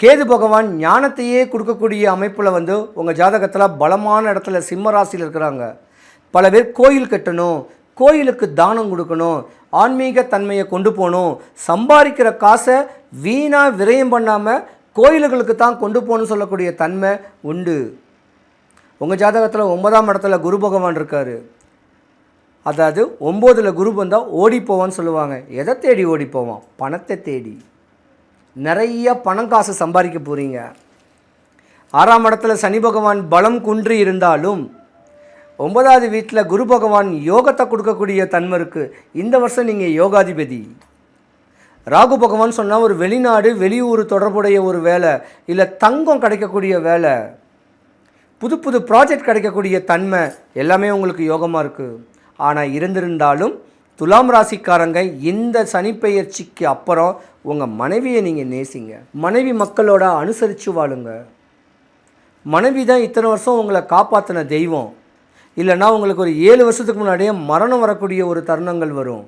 கேது பகவான் ஞானத்தையே கொடுக்கக்கூடிய அமைப்பில் வந்து உங்கள் ஜாதகத்தில் பலமான இடத்துல சிம்ம ராசியில் இருக்கிறாங்க. பல பேர் கோயில் கட்டணும், கோயிலுக்கு தானம் கொடுக்கணும், ஆன்மீக தன்மையை கொண்டு போகணும், சம்பாதிக்கிற காசை வீணாக விரயம் பண்ணாமல் கோயில்களுக்கு தான் கொண்டு போகணும்னு சொல்லக்கூடிய தன்மை உண்டு. உங்கள் ஜாதகத்தில் 9ஆம் இடத்துல குரு பகவான் இருக்கார். அதாவது 9ல் குரு வந்தால் ஓடி போவான்னு சொல்லுவாங்க. எதை தேடி ஓடி போவான்? பணத்தை தேடி. நிறைய பணம் காசு சம்பாதிக்க போகிறீங்க. 6ஆம் இடத்துல சனி பகவான் பலம் குன்றி இருந்தாலும் 9வது வீட்டில் குரு பகவான் யோகத்தை கொடுக்கக்கூடிய தன்மை இருக்குது. இந்த வருஷம் நீங்கள் யோகாதிபதி. ராகு பகவான் சொன்னால் ஒரு வெளிநாடு வெளியூர் தொடர்புடைய ஒரு வேலை, இல்லை தங்கம் கிடைக்கக்கூடிய வேலை, புது புது ப்ராஜெக்ட் கிடைக்கக்கூடிய தன்மை எல்லாமே உங்களுக்கு யோகமாக இருக்குது. ஆனால் இருந்திருந்தாலும் துலாம் ராசிக்காரங்க இந்த சனிப்பெயர்ச்சிக்கு அப்புறம் உங்கள் மனைவியை நீங்கள் நேசிங்க. மனைவி மக்களோட அனுசரித்து வாழுங்க. மனைவி தான் இத்தனை வருஷம் உங்களை காப்பாற்றின தெய்வம். இல்லைன்னா உங்களுக்கு ஒரு 7 வருஷத்துக்கு முன்னாடியே மரணம் வரக்கூடிய ஒரு தருணங்கள் வரும்.